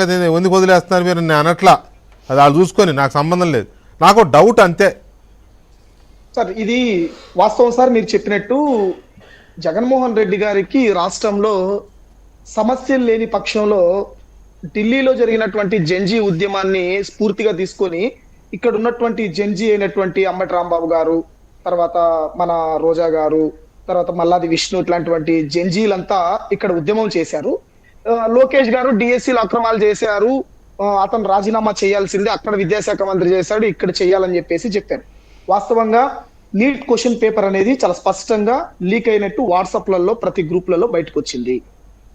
ఎందుకు వదిలేస్తున్నారు మీరు? నేను అనట్లా, అది వాళ్ళు చూసుకొని, నాకు సంబంధం లేదు. నాకు డౌట్ అంతే సార్. ఇది వాస్తవం సార్. మీరు చెప్పినట్టు జగన్మోహన్ రెడ్డి గారికి రాష్ట్రంలో సమస్యలు లేని పక్షంలో ఢిల్లీలో జరిగినటువంటి జంజీ ఉద్యమాన్ని స్ఫూర్తిగా తీసుకొని ఇక్కడ ఉన్నటువంటి జంజీ అయినటువంటి అంబటి రాంబాబు గారు, తర్వాత మన రోజా గారు, తర్వాత మల్లాది విష్ణు, ఇట్లాంటివంటి జంజీలంతా ఇక్కడ ఉద్యమం చేశారు. లోకేష్ గారు డిఎస్సీలు అక్రమాలు చేశారు, అతను రాజీనామా చేయాల్సిందే, అక్కడ విద్యాశాఖ మంత్రి చేశాడు, ఇక్కడ చేయాలని చెప్పేసి చెప్పారు. వాస్తవంగా నీట్ క్వశ్చన్ పేపర్ అనేది చాలా స్పష్టంగా లీక్ అయినట్టు వాట్సాప్లలో ప్రతి గ్రూప్లలో బయటకు వచ్చింది.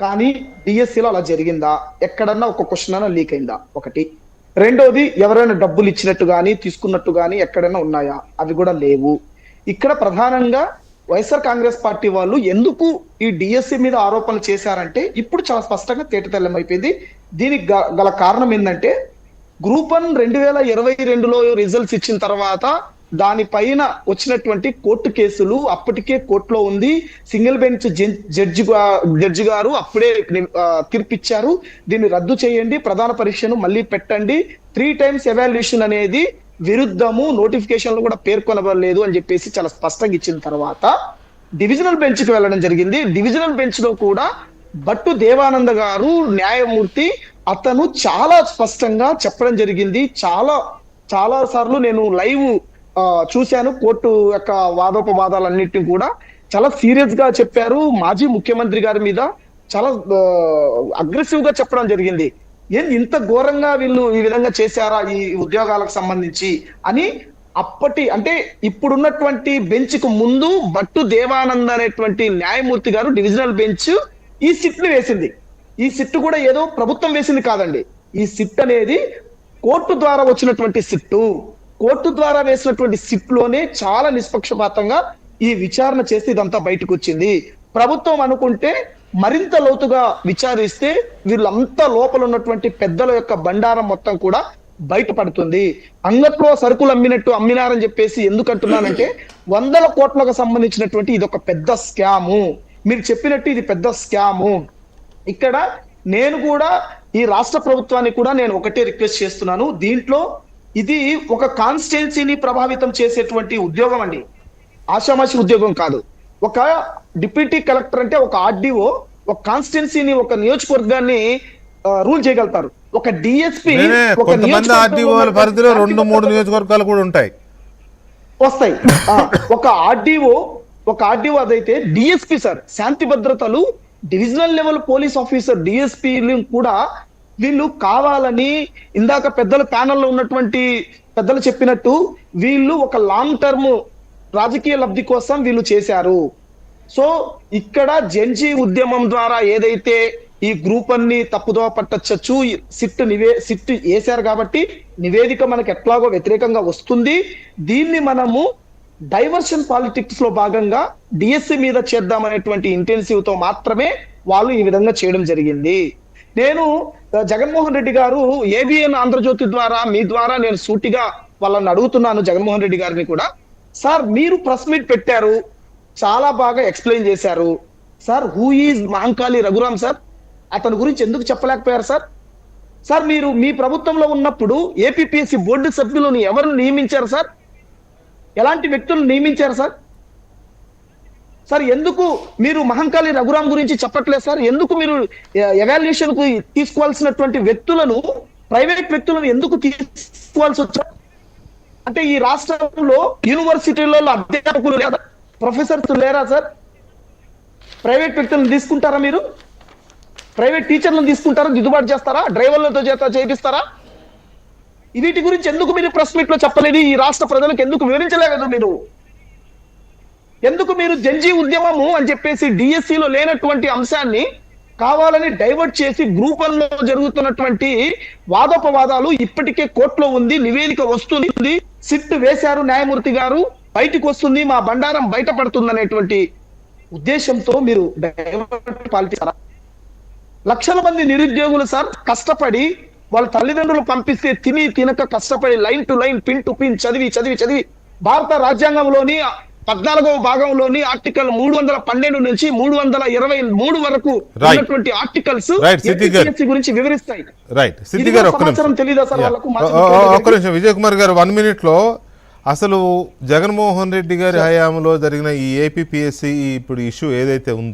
కానీ డిఎస్సీలో అలా జరిగిందా? ఎక్కడన్నా ఒక క్వశ్చన్ అయినా లీక్ అయిందా? ఒకటి. రెండోది, ఎవరైనా డబ్బులు ఇచ్చినట్టు కానీ తీసుకున్నట్టు కానీ ఎక్కడైనా ఉన్నాయా? అవి కూడా లేవు. ఇక్కడ ప్రధానంగా వైఎస్ఆర్ కాంగ్రెస్ పార్టీ వాళ్ళు ఎందుకు ఈ డిఎస్సి మీద ఆరోపణలు చేశారంటే ఇప్పుడు చాలా స్పష్టంగా తేటతెల్లమైపోయింది. దీనికి గల కారణం ఏంటంటే గ్రూప్ 1 2022లో రిజల్ట్స్ ఇచ్చిన తర్వాత దానిపైన వచ్చినటువంటి కోర్టు కేసులు అప్పటికే కోర్టులో ఉంది. సింగిల్ బెంచ్ జడ్జి గారు అప్పుడే తీర్పిచ్చారు, దీన్ని రద్దు చేయండి, ప్రధాన పరీక్షను మళ్ళీ పెట్టండి, 3 times ఎవాల్యుయేషన్ అనేది విరుద్ధము, నోటిఫికేషన్లు కూడా పేర్కొనబడలేదు అని చెప్పేసి చాలా స్పష్టంగా ఇచ్చిన తర్వాత డివిజనల్ బెంచ్ కి వెళ్ళడం జరిగింది. డివిజనల్ బెంచ్ లో కూడా భట్టు దేవానంద గారు న్యాయమూర్తి, అతను చాలా స్పష్టంగా చెప్పడం జరిగింది. చాలా సార్లు నేను లైవ్ చూశాను. కోర్టు యొక్క వాదోపవాదాలన్నింటినీ కూడా చాలా సీరియస్ గా చెప్పారు. మాజీ ముఖ్యమంత్రి గారి మీద చాలా అగ్రెసివ్ గా చెప్పడం జరిగింది. ఇంత ఘోరంగా వీళ్ళు ఈ విధంగా చేశారా ఈ ఉద్యోగాలకు సంబంధించి అని. అంటే ఇప్పుడున్నటువంటి బెంచ్ కు ముందు భట్టు దేవానంద్ అనేటువంటి న్యాయమూర్తి గారు డివిజనల్ బెంచ్ ఈ సిట్ ని వేసింది. ఈ సిట్ కూడా ఏదో ప్రభుత్వం వేసింది కాదండి. ఈ సిట్ అనేది కోర్టు ద్వారా వచ్చినటువంటి సిట్టు. కోర్టు ద్వారా వేసినటువంటి సిట్ లోనే చాలా నిష్పక్షపాతంగా ఈ విచారణ చేస్తే ఇదంతా బయటకు వచ్చింది. ప్రభుత్వం అనుకుంటే మరింత లోతుగా విచారిస్తే వీళ్ళంతా లోపల ఉన్నటువంటి పెద్దల యొక్క బండారం మొత్తం కూడా బయటపడుతుంది. అంగట్లో సరుకులు అమ్మినారని చెప్పేసి ఎందుకు అంటున్నానంటే 100 కోట్లకు సంబంధించినటువంటి ఇది ఒక పెద్ద స్కాము. మీరు చెప్పినట్టు ఇది పెద్ద స్కాము. ఇక్కడ నేను కూడా ఈ రాష్ట్ర ప్రభుత్వాన్ని కూడా నేను ఒకటే రిక్వెస్ట్ చేస్తున్నాను. దీంట్లో ఇది ఒక కాన్స్టిట్యున్సీని ప్రభావితం చేసేటువంటి ఉద్యోగం అండి, ఆషామాషి ఉద్యోగం కాదు. ఒక డిప్యూటీ కలెక్టర్ అంటే ఒక ఆర్డీఓ ఒక కాన్స్టిట్యున్సీని, ఒక నియోజకవర్గాన్ని రూల్ చేయగలుగుతారు. ఒక డిఎస్పీ పరిధిలో 2-3 నియోజకవర్గాలు కూడా ఉంటాయి, వస్తాయి. ఒక ఆర్డీఓ అదైతే డిఎస్పీ సార్, శాంతి భద్రతలు డివిజనల్ లెవెల్ పోలీస్ ఆఫీసర్ డిఎస్పీలు కూడా వీళ్ళు కావాలని, ఇందాక పెద్దల ప్యానెల్లో ఉన్నటువంటి పెద్దలు చెప్పినట్టు వీళ్ళు ఒక లాంగ్ టర్మ్ రాజకీయ లబ్ధి కోసం వీళ్ళు చేశారు. సో ఇక్కడ జెన్జీ ఉద్యమం ద్వారా ఏదైతే ఈ గ్రూప్ అన్ని తప్పుదోవ పట్టచ్చు, సిట్ వేశారు కాబట్టి నివేదిక మనకు ఎట్లాగో వ్యతిరేకంగా వస్తుంది. దీన్ని మనము డైవర్షన్ పాలిటిక్స్ లో భాగంగా డిఎస్సి మీద చేద్దామనేటువంటి ఇంటెన్సివ్ తో మాత్రమే వాళ్ళు ఈ విధంగా చేయడం జరిగింది. నేను జగన్మోహన్ రెడ్డి గారు ఏబిఎన్ ఆంధ్రజ్యోతి ద్వారా మీ ద్వారా నేను సూటిగా వాళ్ళని అడుగుతున్నాను, జగన్మోహన్ రెడ్డి గారిని కూడా. సార్ మీరు ప్రెస్ మీట్ పెట్టారు, చాలా బాగా ఎక్స్ప్లెయిన్ చేశారు. Sir who is Mahankali Raghuram sir, అతని గురించి ఎందుకు చెప్పలేకపోయారు సార్? సార్ మీరు మీ ప్రభుత్వంలో ఉన్నప్పుడు ఏపీపీఎస్సీ బోర్డు సభ్యులను ఎవరు నియమించారు సార్? ఎలాంటి వ్యక్తులను నియమించారు సార్? సార్ ఎందుకు మీరు మహంకాళి రఘురామ్ గురించి చెప్పట్లేదు సార్? ఎందుకు మీరు ఎవాల్యుయేషన్ కు తీసుకోవాల్సినటువంటి వ్యక్తులను, ప్రైవేట్ వ్యక్తులను ఎందుకు తీసుకోవాల్సి వచ్చారు? అంటే ఈ రాష్ట్రంలో యూనివర్సిటీలలో అధ్యాపకులు లేదా, ప్రొఫెసర్స్ లేరా సార్? ప్రైవేట్ వ్యక్తులను తీసుకుంటారా మీరు? ప్రైవేట్ టీచర్లను తీసుకుంటారా? దిద్దుబాటు చేస్తారా? డ్రైవర్లతో చేపిస్తారా? వీటి గురించి ఎందుకు మీరు ప్రెస్ మీట్ లో చెప్పలేదు? ఈ రాష్ట్ర ప్రజలకు ఎందుకు వివరించలేదు మీరు? ఎందుకు మీరు జంజీ ఉద్యమము అని చెప్పేసి డిఎస్సిలో లేనటువంటి అంశాన్ని కావాలని డైవర్ట్ చేసి గ్రూప్ 1లో జరుగుతున్నటువంటి వాదోపవాదాలు ఇప్పటికే కోర్టులో ఉంది, నివేదిక వస్తుంది, సిట్ వేశారు న్యాయమూర్తి గారు, బయటకు వస్తుంది, మా బండారం బయటపడుతుంది అనేటువంటి ఉద్దేశంతో మీరు డైవర్ట్ పాలిటిక్స్. లక్షల మంది నిరుద్యోగులు సార్ కష్టపడి వాళ్ళ తల్లిదండ్రులు పంపిస్తే తినక కష్టపడి line to line, pin to pin చదివి భారత రాజ్యాంగంలోని 14వ భాగంలోని ఆర్టికల్ 312 నుంచి 323 వరకు Right. ఉన్నటువంటి ఆర్టికల్స్ Right, సిద్ధి గారు. APPSC గురించి వివరిస్తాయి. రైట్ సిద్ధి ఇది గారు కూడా ఒక్క సమాచారం నిమిషం తెలీదా సార్ Yeah. వాళ్ళకు? మాజీ ఒక్క ముఖ్యమంత్రి నిమిషం విజయ్ కుమార్ గారు 1 minute లో అసలు జగన్మోహన్ రెడ్డి గారి హయాంలో జరిగిన ఈ ఏపీపీఎస్సీ ఇప్పుడు ఇష్యూ ఏదైతే ఉందో